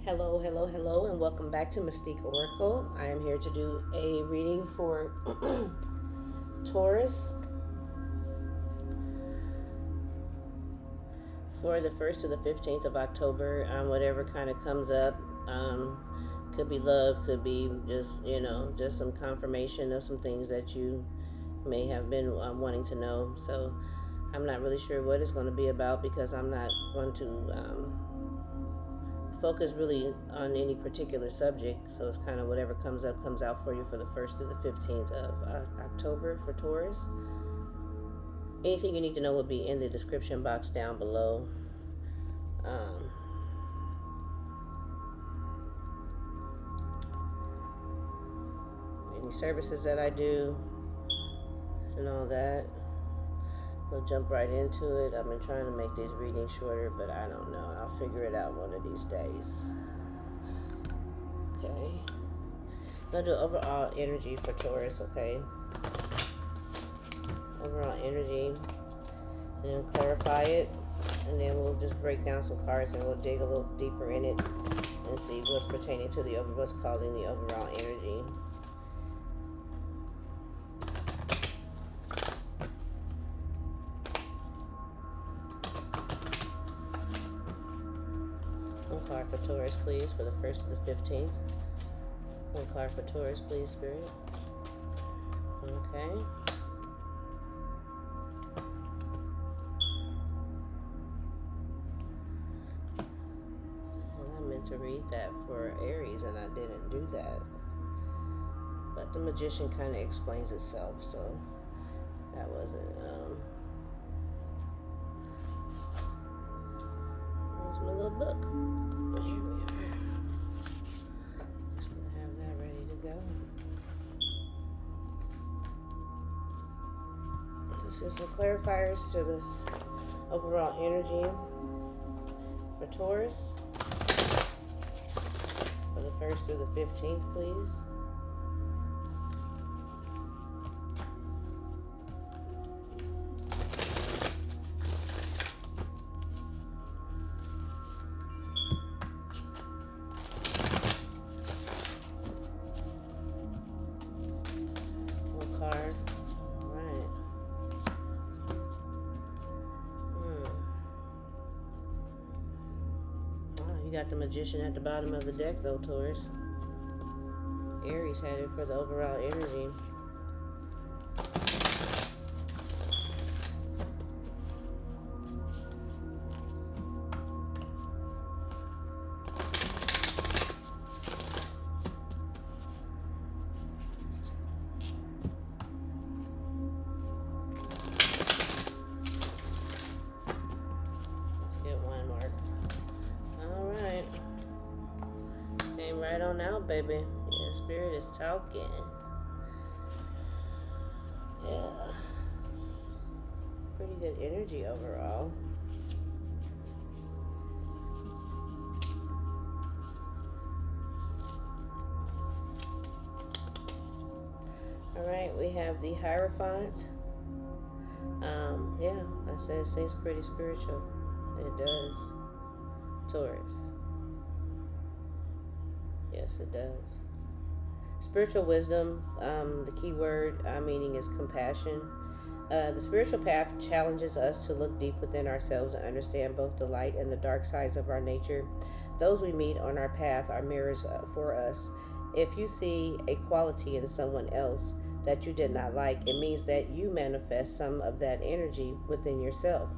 Hello, hello, hello, and welcome back to Mystique Oracle. I am here to do a reading for Taurus for the 1st to the 15th of October. Whatever kind of comes up, could be love, could be just some confirmation of some things that you may have been wanting to know. So I'm not really sure what it's going to be about because I'm not going to focus really on any particular subject. So it's kind of whatever comes up comes out for you for the 1st through the 15th of October for Taurus. Anything you need to know will be in the description box down below. Any services that I do and all that. We'll jump right into it. I've been trying to make these readings shorter, but I don't know. I'll figure it out one of these days. Okay. I'm going to do overall energy for Taurus, okay? Overall energy. And then clarify it. And then we'll just break down some cards and we'll dig a little deeper in it and see what's pertaining to what's causing the overall energy. One card for Taurus, please, for the 1st to the 15th. One card for Taurus, please, Spirit. Okay. Well, I meant to read that for Aries, and I didn't do that. But the Magician kind of explains itself, so that wasn't... Where's my little book? Here we are. Just want to have that ready to go. This is some clarifiers to this overall energy for Taurus for the 1st through the 15th, please. Card. All right. You got the Magician at the bottom of the deck, though, Taurus. Aries headed for the overall energy. Right on out, baby. Yeah, Spirit is talking. Yeah. Pretty good energy overall. Alright, we have the Hierophant. Yeah, I said it seems pretty spiritual. It does. Taurus. Yes, it does. Spiritual wisdom, the key word meaning is compassion. The spiritual path challenges us to look deep within ourselves and understand both the light and the dark sides of our nature. Those we meet on our path are mirrors for us. If you see a quality in someone else that you did not like, it means that you manifest some of that energy within yourself.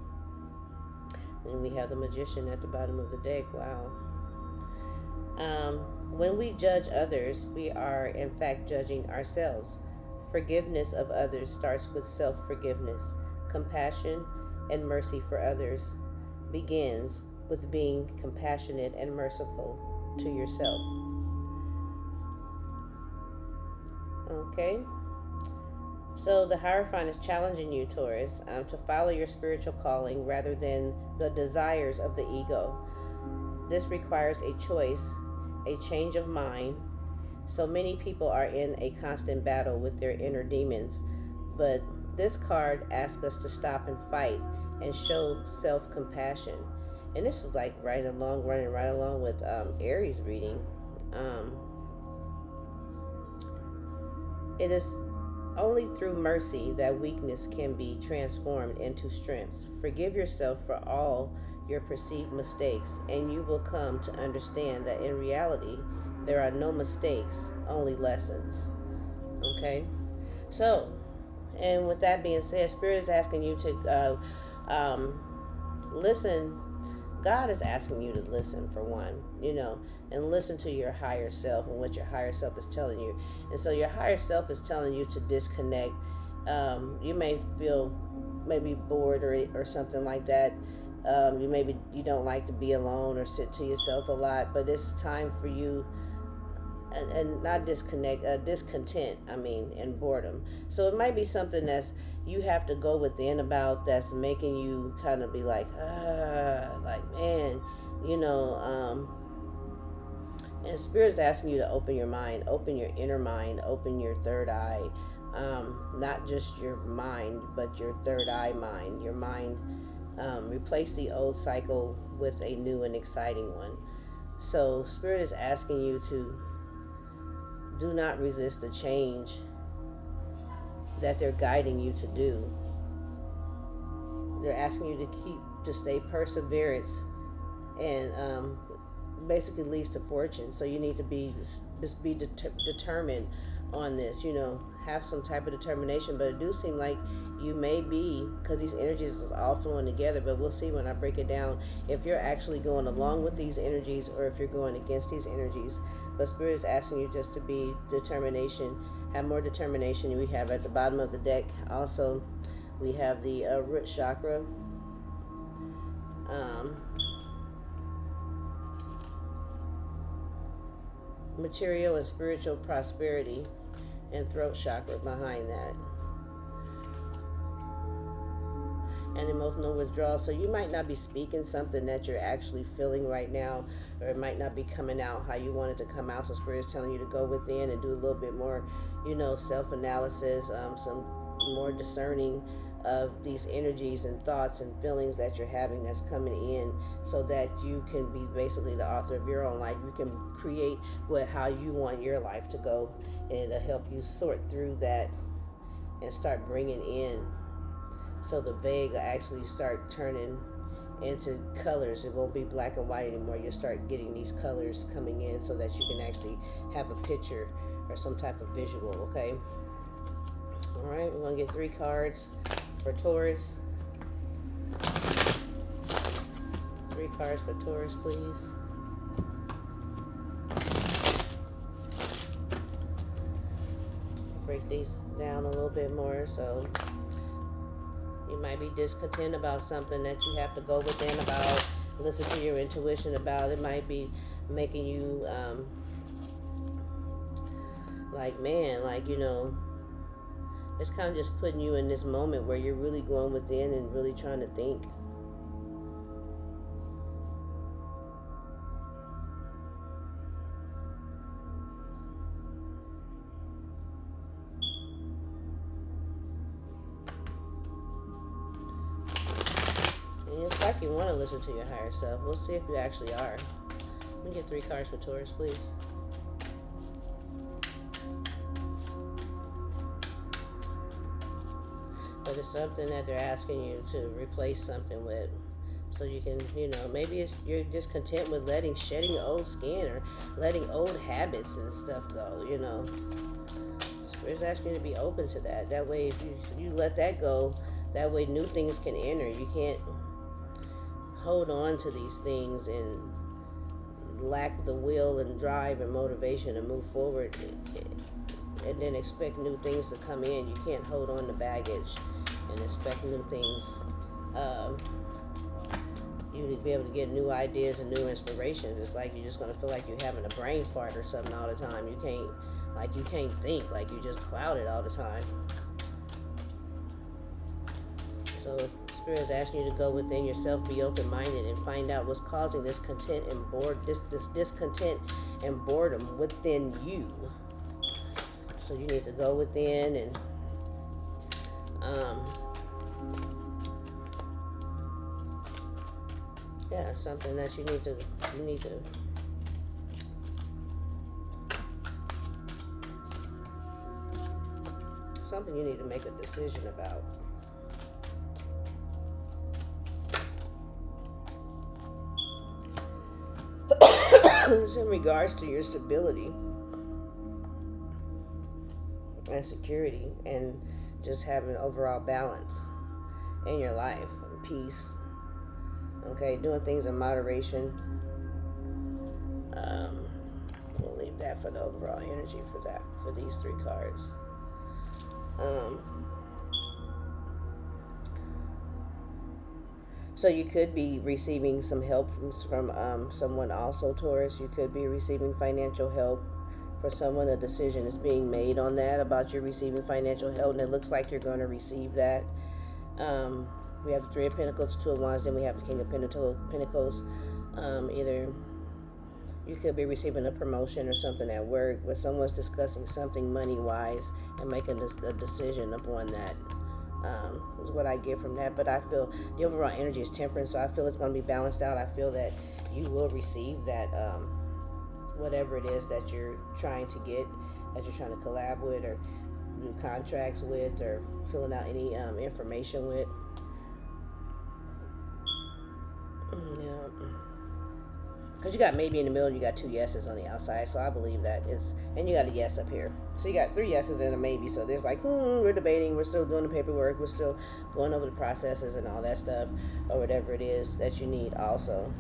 And we have the Magician at the bottom of the deck. Wow. When we judge others, we are in fact judging ourselves. Forgiveness of others starts with self-forgiveness. Compassion and mercy for others begins with being compassionate and merciful to yourself. Okay? So the Hierophant is challenging you, Taurus, to follow your spiritual calling rather than the desires of the ego. This requires a choice, a change of mind. So many people are in a constant battle with their inner demons, but this card asks us to stop and fight and show self-compassion. And this is like running right along with Aries reading. Um, it is only through mercy that weakness can be transformed into strength. Forgive yourself for all your perceived mistakes, and you will come to understand that in reality, there are no mistakes, only lessons. Okay? So, and with that being said, Spirit is asking you to listen. God is asking you to listen, for one, and listen to your higher self and what your higher self is telling you. And so your higher self is telling you to disconnect. You may feel maybe bored or something like that. You don't like to be alone or sit to yourself a lot, but it's time for you, and not discontent, and boredom. So it might be something that's you have to go within about, that's making you kind of be like man, you know. And Spirit's asking you to open your mind, open your inner mind, open your third eye. Not just your mind, but your third eye mind, your mind. Replace the old cycle with a new and exciting one. So Spirit is asking you to do not resist the change that they're guiding you to do. They're asking you to stay perseverance, and basically leads to fortune. So you need to be determined on this. Have some type of determination. But it do seem like you may be, because these energies is all flowing together. But we'll see when I break it down if you're actually going along with these energies or if you're going against these energies. But Spirit is asking you just to be determination. Have more determination. We have at the bottom of the deck also, we have the root chakra. Material and spiritual prosperity, and throat chakra behind that, and emotional withdrawal. So you might not be speaking something that you're actually feeling right now, or it might not be coming out how you want it to come out. So Spirit is telling you to go within and do a little bit more, self-analysis, some more discerning of these energies and thoughts and feelings that you're having that's coming in, so that you can be basically the author of your own life. You can create how you want your life to go, and it'll help you sort through that and start bringing in, so the vague will actually start turning into colors. It won't be black and white anymore. You'll start getting these colors coming in, so that you can actually have a picture or some type of visual. Okay, all right, we're gonna get 3 cards for Taurus. 3 cards for Taurus, please. Break these down a little bit more. So you might be discontent about something that you have to go within about, listen to your intuition about. It might be making you it's kind of just putting you in this moment where you're really going within and really trying to think. And it's like you want to listen to your higher self. We'll see if you actually are. Let me get 3 cards for Taurus, please. But it's something that they're asking you to replace something with, so you can, maybe you're just content with shedding old skin or letting old habits and stuff go. Spirit's asking you to be open to that. That way, if you let that go, that way new things can enter. You can't hold on to these things and lack the will and drive and motivation to move forward, and then expect new things to come in. You can't hold on to baggage and expect new things. You to be able to get new ideas and new inspirations. It's like you're just going to feel like you're having a brain fart or something all the time. You can't think, like you're just clouded all the time. So Spirit is asking you to go within yourself, be open-minded, and find out what's causing this this discontent and boredom within you. So you need to go within and Yeah, something that you need to something you need to make a decision about. It's in regards to your stability and security and just having overall balance in your life and peace. Okay, doing things in moderation. We'll leave that for the overall energy for these three cards. So you could be receiving some help from someone also, Taurus. You could be receiving financial help for someone. A decision is being made on that about you receiving financial help, and it looks like you're going to receive that. We have the Three of Pentacles, Two of Wands, then we have the King of Pentacles. Either you could be receiving a promotion or something at work where someone's discussing something money-wise and making a decision upon that. Is what I get from that. But I feel the overall energy is temperance, so I feel it's going to be balanced out. I feel that you will receive that whatever it is that you're trying to get, that you're trying to collab with or do contracts with or filling out any information with. Yeah. Because you got maybe in the middle, you got two yeses on the outside, so I believe that it's, and you got a yes up here. So you got three yeses and a maybe, so there's like, we're debating, we're still doing the paperwork, we're still going over the processes and all that stuff, or whatever it is that you need also.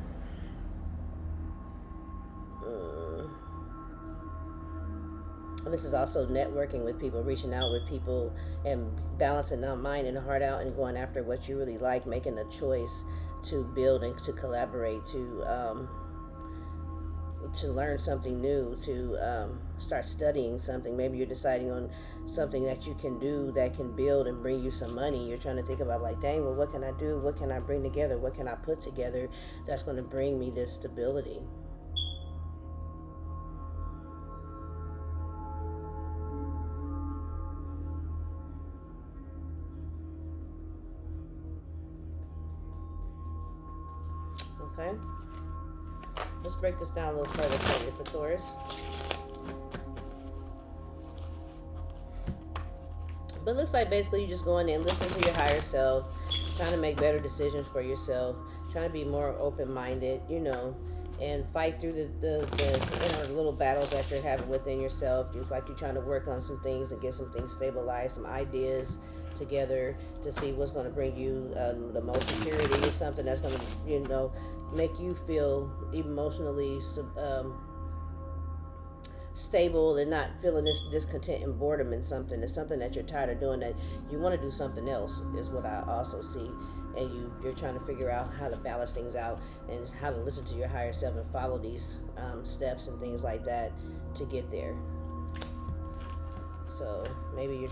And this is also networking with people, reaching out with people, and balancing out mind and heart out and going after what you really like, making a choice to build and to collaborate, to learn something new, to start studying something. Maybe you're deciding on something that you can do that can build and bring you some money. You're trying to think about like, dang, well, what can I do? What can I bring together? What can I put together that's going to bring me this stability? Okay. Let's break this down a little further for you, for Taurus. But it looks like basically you just going in, listening to your higher self, trying to make better decisions for yourself, trying to be more open-minded, and fight through the little battles that you're having within yourself. Like you're trying to work on some things and get some things stabilized, some ideas together to see what's going to bring you the most security, is something that's going to, make you feel emotionally stable and not feeling this discontent and boredom in something. It's something that you're tired of doing, that you want to do something else, is what I also see. And you're trying to figure out how to balance things out and how to listen to your higher self and follow these steps and things like that to get there. So maybe you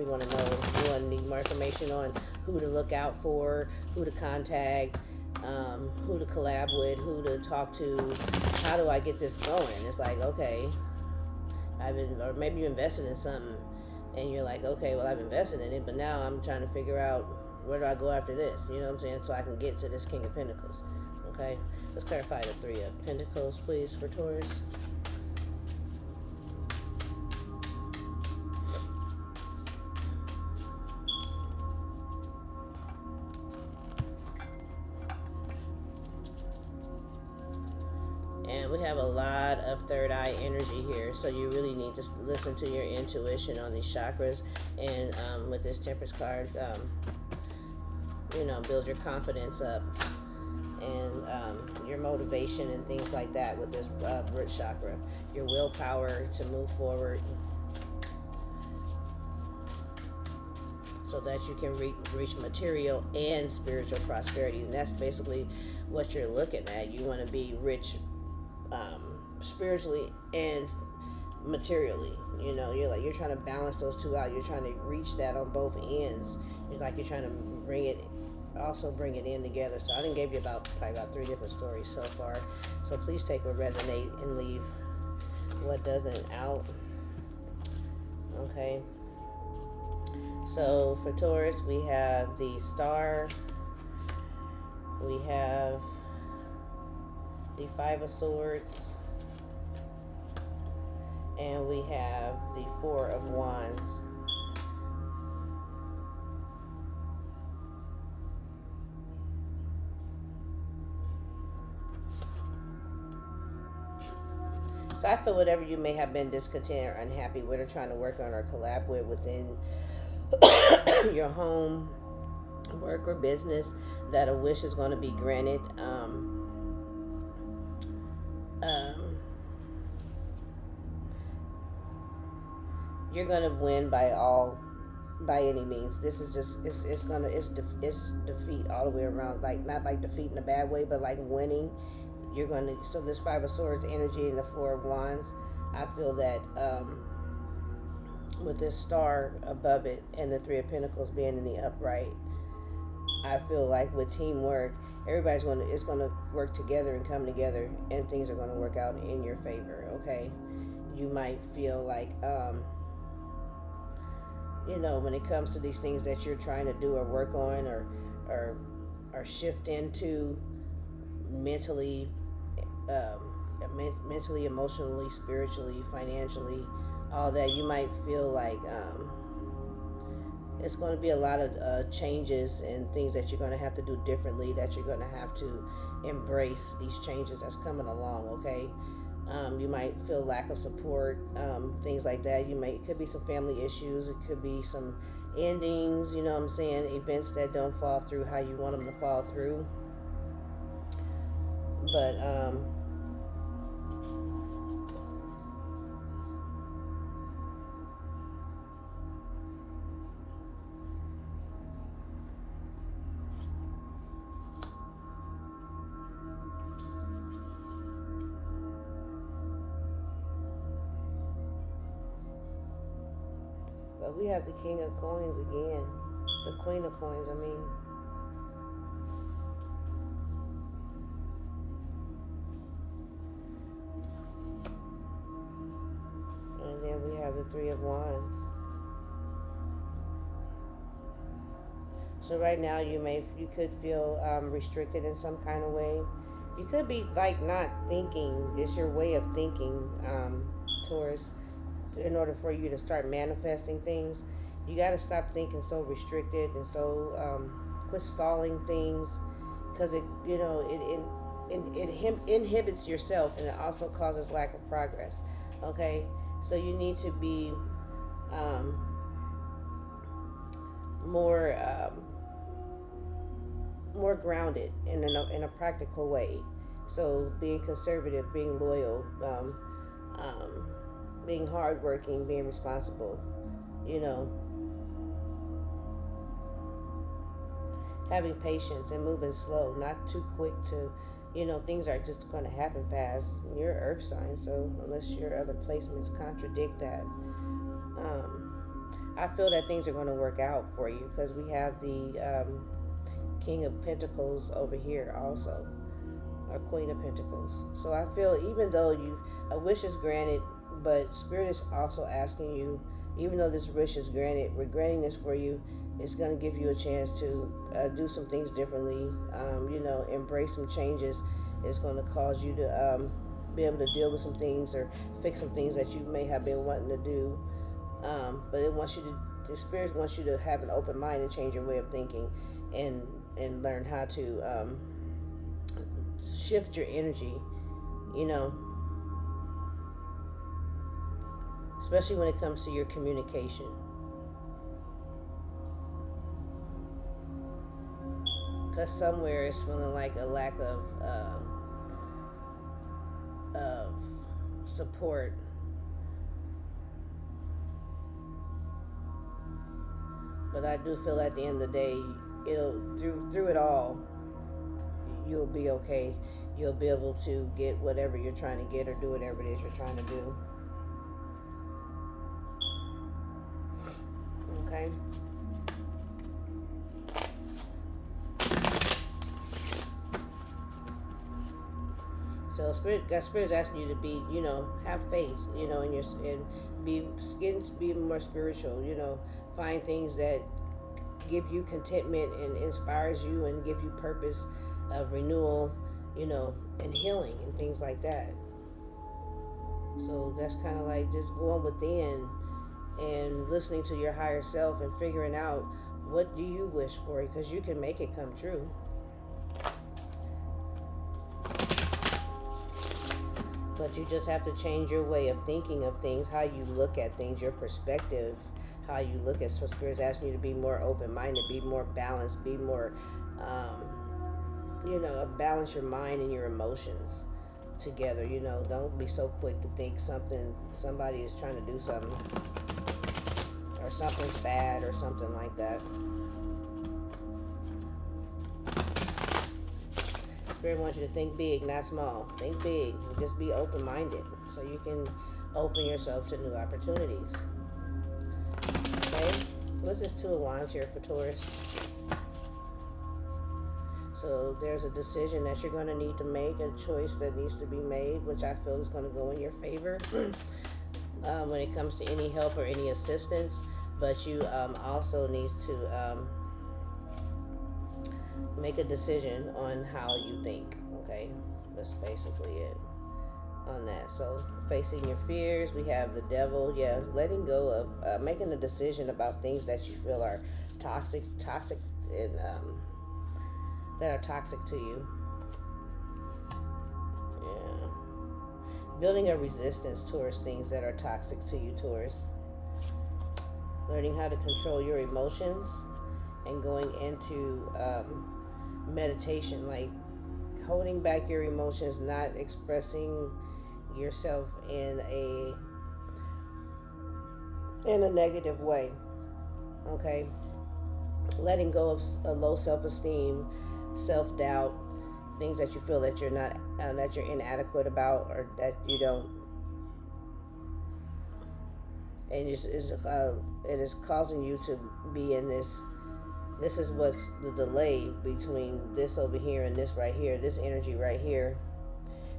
want to need more information on who to look out for, who to contact, who to collab with, who to talk to. How do I get this going? It's like, okay, or maybe you invested in something and you're like, okay, well, I've invested in it, but now I'm trying to figure out where do I go after this, you know what I'm saying, so I can get to this King of Pentacles. Okay, let's clarify the Three of Pentacles, please, for Taurus. And we have a lot of third eye energy here, so you really need to listen to your intuition on these chakras. And with this Temperance card, build your confidence up and your motivation and things like that with this root chakra. Your willpower to move forward, so that you can reach material and spiritual prosperity. And that's basically what you're looking at. You want to be rich spiritually and materially. You're trying to balance those two out. You're trying to reach that on both ends. You're trying to bring it in together. So I done gave you probably about 3 different stories so far. So please take what resonate and leave what doesn't out. Okay. So for Taurus, we have the Star, we have the Five of Swords, and we have the Four of Wands. So I feel whatever you may have been discontent or unhappy with or trying to work on or collab with within your home, work, or business, that a wish is going to be granted. You're going to win by any means. This is just it's defeat all the way around, like not like defeat in a bad way, but like winning. You're going to, so this Five of Swords energy and the Four of Wands, I feel that with this star above it and the Three of Pentacles being in the upright, I feel like with teamwork, everybody's going to work together and come together, and things are going to work out in your favor. Okay, you might feel like when it comes to these things that you're trying to do or work on or shift into mentally, emotionally, spiritually, financially, all that, you might feel like it's going to be a lot of changes and things that you're going to have to do differently, that you're going to have to embrace these changes that's coming along. Okay, you might feel lack of support, things like that. It could be some family issues, it could be some endings, you know what I'm saying, events that don't fall through how you want them to fall through. But we have the King of Coins again, the Queen of Coins, I mean. And then we have the Three of Wands. So right now you could feel restricted in some kind of way. You could be like not thinking. It's your way of thinking, Taurus. In order for you to start manifesting things, you got to stop thinking so restricted and so quit stalling things, because it inhibits yourself, and it also causes lack of progress. Okay, so you need to be more grounded in a practical way. So being conservative, being loyal, being hardworking, being responsible, having patience and moving slow, not too quick to, things are just going to happen fast. You're an earth sign, so unless your other placements contradict that, I feel that things are going to work out for you, because we have the King of Pentacles over here also, or Queen of Pentacles. So I feel even though a wish is granted, but Spirit is also asking you, even though this wish is granted, we're granting this for you, it's going to give you a chance to do some things differently, embrace some changes. It's going to cause you to be able to deal with some things or fix some things that you may have been wanting to do. But the Spirit wants you to have an open mind and change your way of thinking, and learn how to shift your energy, especially when it comes to your communication. Because somewhere it's feeling like a lack of support. But I do feel at the end of the day, through it all, you'll be okay. You'll be able to get whatever you're trying to get, or do whatever it is you're trying to do. Okay? So Spirit is asking you to be, have faith, and be more spiritual, find things that give you contentment and inspires you and give you purpose of renewal, and healing and things like that. So that's kind of like just going within and listening to your higher self and figuring out what do you wish for, because you can make it come true. But you just have to change your way of thinking of things, how you look at things, your perspective, how you look at. So Spirit's asking you to be more open-minded, be more balanced, be more, balance your mind and your emotions together. Don't be so quick to think somebody is trying to do something, or something's bad, or something like that. Spirit wants you to think big, not small. Think big. Just be open-minded so you can open yourself to new opportunities. Okay? What's this Two of Wands here for Taurus? So there's a decision that you're going to need to make, a choice that needs to be made, which I feel is going to go in your favor when it comes to any help or any assistance. But you also need to make a decision on how you think. Okay, that's basically it on that. So facing your fears, we have the devil. Yeah, letting go of making a decision about things that you feel are toxic and that are toxic to you. Yeah, building a resistance towards things that are toxic to you, Taurus. Learning how to control your emotions and going into meditation, like holding back your emotions, not expressing yourself in a negative way. Okay, letting go of a low self-esteem, self-doubt, things that you feel that you're not that you're inadequate about, or that you don't, and it is causing you to be in this. This is what's the delay between this over here and this right here, this energy right here,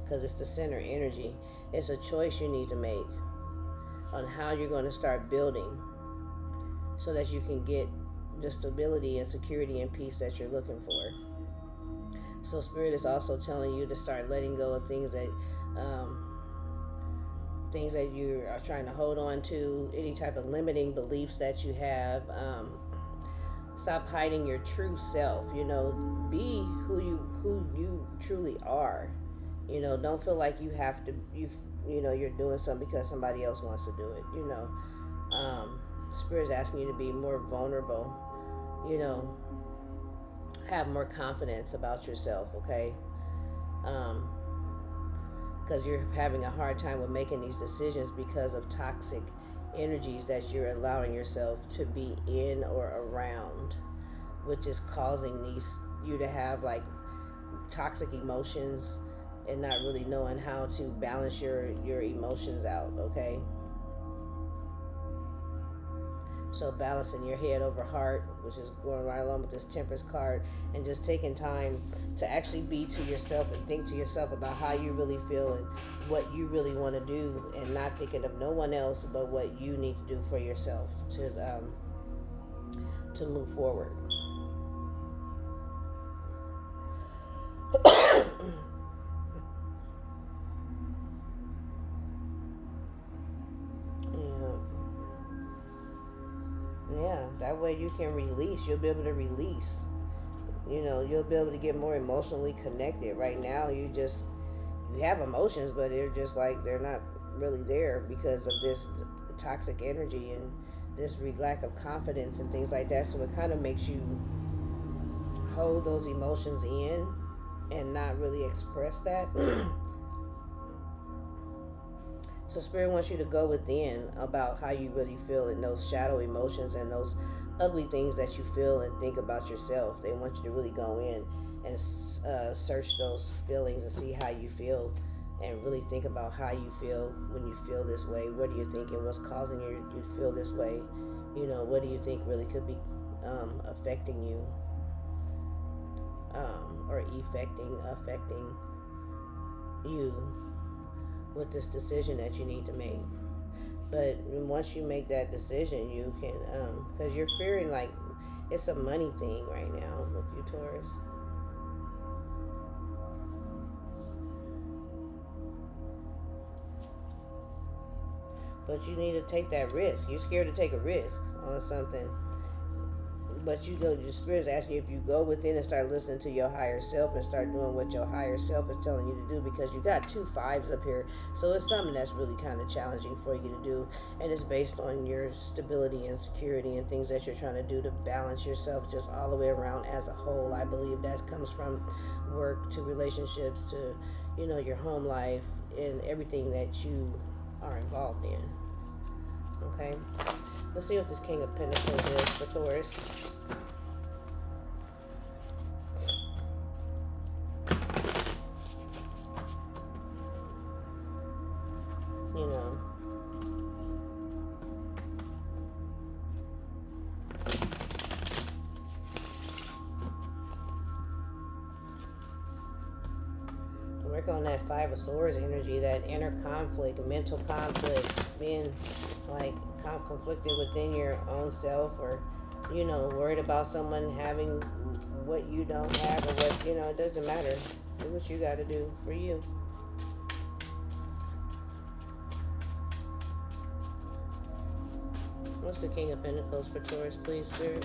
because it's the center energy. It's a choice you need to make on how you're going to start building so that you can get the stability and security and peace that you're looking for. So Spirit is also telling you to start letting go of things that you are trying to hold on to, any type of limiting beliefs that you have. Stop hiding your true self. Be who you truly are. Don't feel like you have to. You're doing something because somebody else wants to do it. Spirit's asking you to be more vulnerable. Have more confidence about yourself. Okay. Because you're having a hard time with making these decisions because of toxic energies that you're allowing yourself to be in or around, which is causing you to have like toxic emotions and not really knowing how to balance your emotions out. Okay, so balancing your head over heart, which is going right along with this Temperance card, and just taking time to actually be to yourself and think to yourself about how you really feel and what you really want to do, and not thinking of no one else but what you need to do for yourself to move forward. Yeah, that way you can release. You'll be able to release. You'll be able to get more emotionally connected. Right now, you have emotions, but they're just like they're not really there because of this toxic energy and this lack of confidence and things like that. So it kind of makes you hold those emotions in and not really express that. So Spirit wants you to go within about how you really feel in those shadow emotions and those ugly things that you feel and think about yourself. They want you to really go in and search those feelings and see how you feel, and really think about how you feel when you feel this way. What are you thinking? What's causing you to feel this way? What do you think really could be affecting you or affecting you with this decision that you need to make. But once you make that decision, you can, because you're fearing like it's a money thing right now with you, Taurus. But you need to take that risk. You're scared to take a risk on something. But your spirit's asking you if you go within and start listening to your higher self and start doing what your higher self is telling you to do, because you got 2 5s up here. So it's something that's really kind of challenging for you to do. And it's based on your stability and security and things that you're trying to do to balance yourself just all the way around as a whole. I believe that comes from work to relationships to, your home life and everything that you are involved in. Okay? Let's see what this King of Pentacles is for Taurus. Work on that Five of Swords energy, that inner conflict, mental conflict, being like conflicted within your own self, or worried about someone having what you don't have, or what it doesn't matter. Do what you got to do for you. What's the King of Pentacles for Taurus, please, Spirit?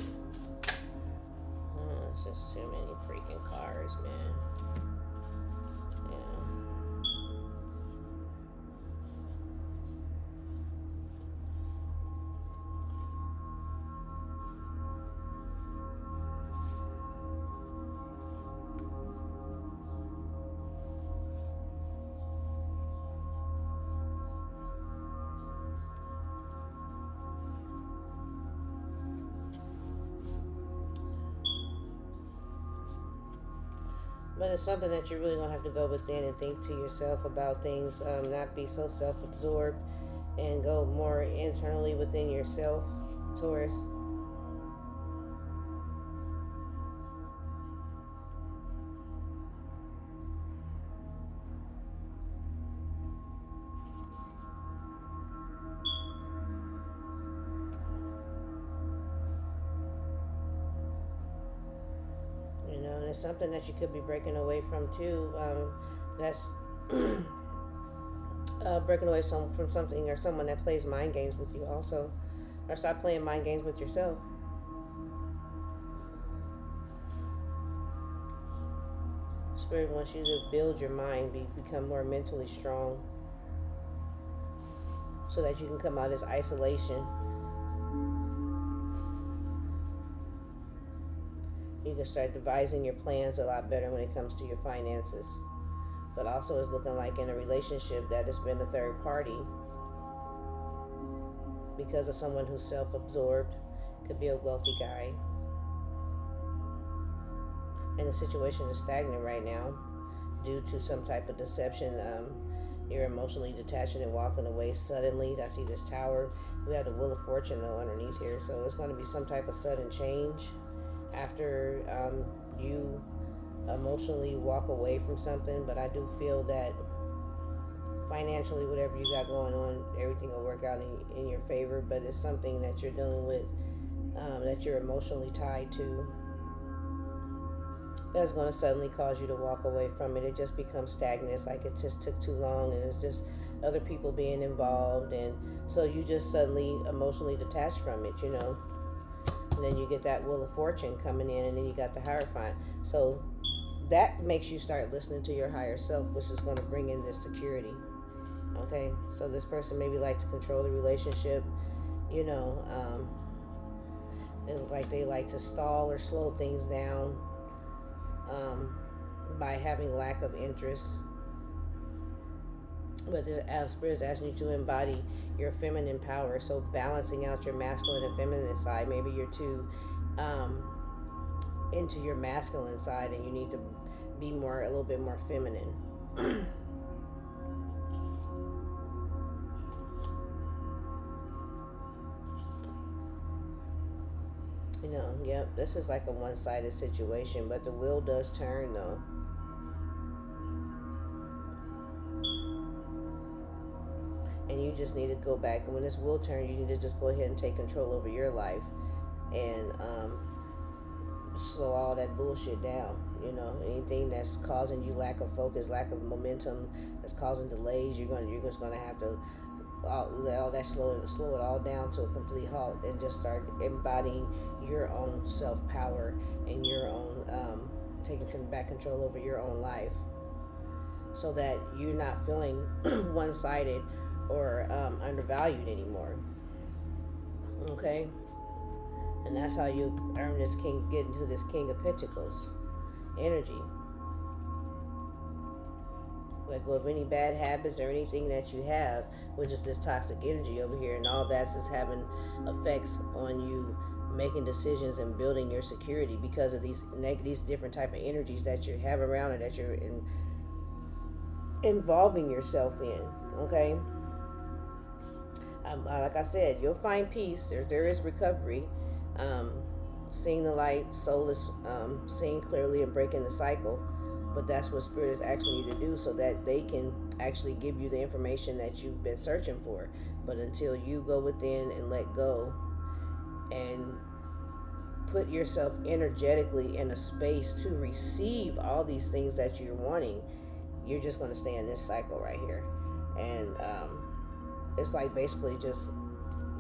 Oh, it's just too many freaking cards, man. But it's something that you're really going to have to go within and think to yourself about things, not be so self-absorbed, and go more internally within yourself, Taurus. It's something that you could be breaking away from too. That's breaking away from something or someone that plays mind games with you also, or stop playing mind games with yourself. Spirit wants you to build your mind, become more mentally strong, so that you can come out of this isolation. You can start devising your plans a lot better when it comes to your finances. But also it's looking like in a relationship that has been a third party, because of someone who's self-absorbed. Could be a wealthy guy. And the situation is stagnant right now due to some type of deception. You're emotionally detaching and walking away suddenly. I see this tower. We have the Wheel of Fortune though underneath here. So it's going to be some type of sudden change after you emotionally walk away from something. But I do feel that financially, whatever you got going on, everything will work out in your favor. But it's something that you're dealing with, that you're emotionally tied to, that's going to suddenly cause you to walk away from it. It just becomes stagnant. It's like it just took too long, and it's just other people being involved, and so you just suddenly emotionally detached from it, And then you get that Wheel of Fortune coming in, and then you got the Hierophant. So that makes you start listening to your higher self, which is going to bring in this security. Okay, so this person maybe like to control the relationship, it's like they like to stall or slow things down, by having lack of interest. But the Spirit is asking you to embody your feminine power. So balancing out your masculine and feminine side. Maybe you're too into your masculine side, and you need to be a little bit more feminine. Yep, this is like a one-sided situation, but the wheel does turn though. And you just need to go back, and when this wheel turns, you need to just go ahead and take control over your life, and slow all that bullshit down. Anything that's causing you lack of focus, lack of momentum, that's causing delays, you're just gonna have to let all that slow it all down to a complete halt, and just start embodying your own self power and your own taking back control over your own life, so that you're not feeling one sided or undervalued anymore. Okay, and that's how you earn this king, get into this King of Pentacles energy. Let go of any bad habits or anything that you have, which is this toxic energy over here, and all that's just having effects on you making decisions and building your security because of these different type of energies that you have around, or that you're involving yourself in. Okay, like I said, you'll find peace. There is recovery. Seeing the light, soul is seeing clearly and breaking the cycle. But that's what Spirit is asking you to do, so that they can actually give you the information that you've been searching for. But until you go within and let go and put yourself energetically in a space to receive all these things that you're wanting, you're just going to stay in this cycle right here. And it's like basically just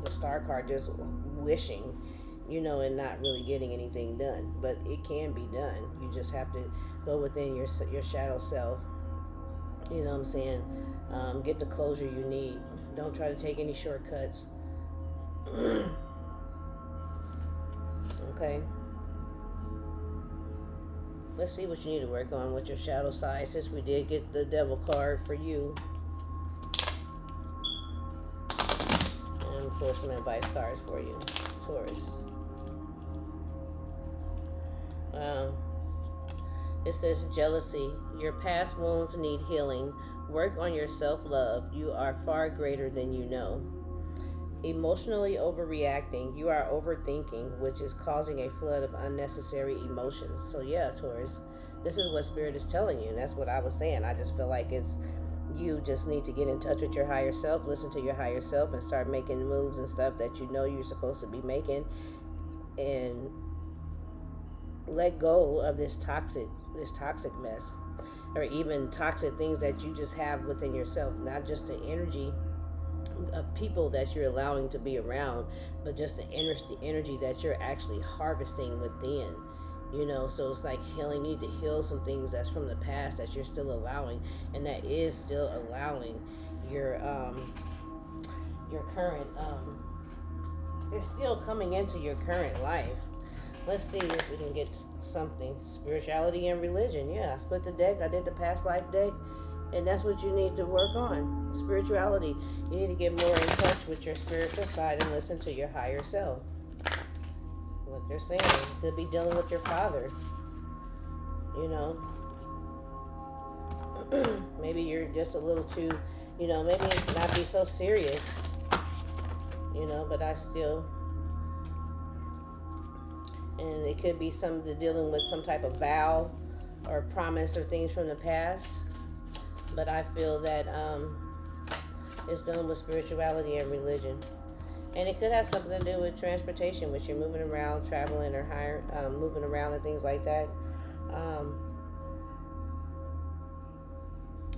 the star card, just wishing, and not really getting anything done. But it can be done. You just have to go within your shadow self. You know what I'm saying? Get the closure you need. Don't try to take any shortcuts. Okay. Let's see what you need to work on with your shadow side, since we did get the Devil card for you. And pull some advice cards for you, Taurus. It says jealousy. Your past wounds need healing. Work on your self-love. You are far greater than you know. Emotionally overreacting. You are overthinking, which is causing a flood of unnecessary emotions. So yeah, Taurus, this is what Spirit is telling you. And that's what I was saying. I just feel like you just need to get in touch with your higher self, listen to your higher self, and start making moves and stuff that you know you're supposed to be making, and let go of this toxic mess, or even toxic things that you just have within yourself. Not just the energy of people that you're allowing to be around, but just the energy that you're actually harvesting within. So it's like healing. You need to heal some things that's from the past that you're still allowing, and that is still allowing your current it's still coming into your current life. Let's see if we can get something. Spirituality and religion. Yeah, I split the deck. I did the past life deck. And that's what you need to work on. Spirituality. You need to get more in touch with your spiritual side and listen to your higher self. What they're saying. Could be dealing with your father. Maybe you're just a little too, maybe not be so serious. But I still... And it could be dealing with some type of vow or promise or things from the past. But I feel that it's dealing with spirituality and religion. And it could have something to do with transportation, which you're moving around, traveling, or moving around and things like that.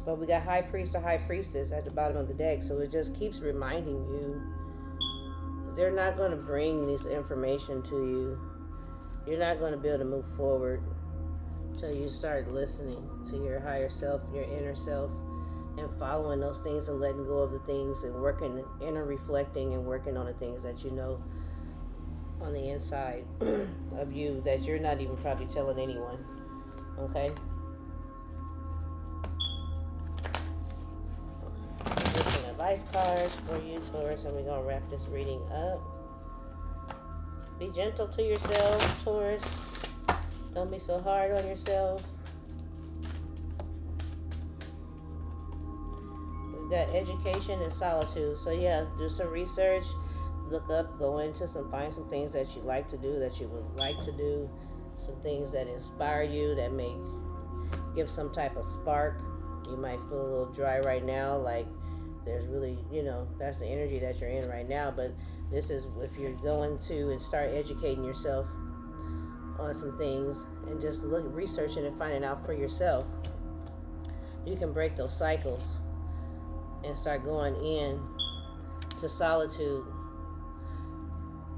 But we got High Priest or High Priestess at the bottom of the deck. So it just keeps reminding you they're not going to bring this information to you. You're not going to be able to move forward until you start listening to your higher self, your inner self, and following those things and letting go of the things and working, inner reflecting and working on the things that you know on the inside of you that you're not even probably telling anyone. Okay? Some advice cards for you, Taurus, and we're going to wrap this reading up. Be gentle to yourself, Taurus. Don't be so hard on yourself. We've got education and solitude. So yeah, do some research. Look up, find some things that you like to do, that you would like to do. Some things that inspire you, that may give some type of spark. You might feel a little dry right now, like there's really, that's the energy that you're in right now. But this is if you're going to and start educating yourself on some things and just researching and finding out for yourself, you can break those cycles and start going in to solitude.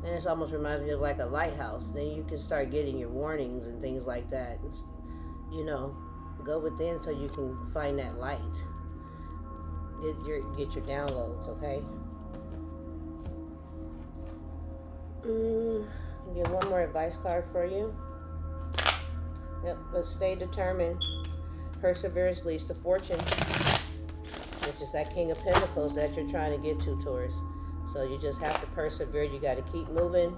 And it almost reminds me of like a lighthouse. Then you can start getting your warnings and things like that. It's, you know, go within so you can find that light. Get your downloads, okay? Get one more advice card for you. Yep, let's stay determined. Perseverance leads to fortune, which is that King of Pentacles that you're trying to get to, Taurus. So you just have to persevere. You got to keep moving.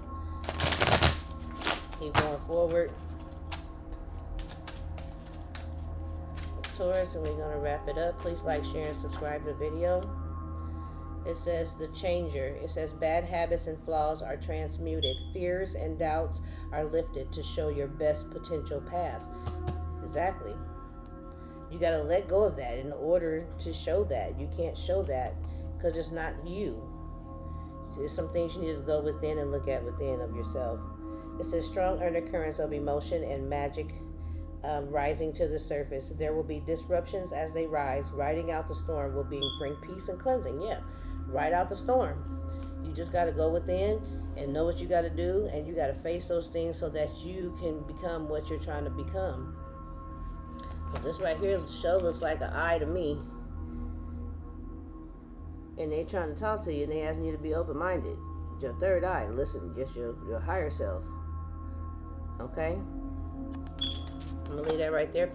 Keep going forward. Taurus, and we're going to wrap it up. Please like, share, and subscribe to the video. It says the changer. It says bad habits and flaws are transmuted. Fears and doubts are lifted to show your best potential path. Exactly. You got to let go of that in order to show that. You can't show that because it's not you. There's some things you need to go within and look at within of yourself. It says strong undercurrents of emotion and magic rising to the surface. There will be disruptions as they rise. Riding out the storm will bring peace and cleansing. Yeah, ride out the storm. You just got to go within and know what you got to do, and you got to face those things so that you can become what you're trying to become. But this right here show looks like an eye to me. And they're trying to talk to you, and they asking you to be open-minded. Your third eye, listen, just your higher self. Okay? I'm going to leave that right there. Please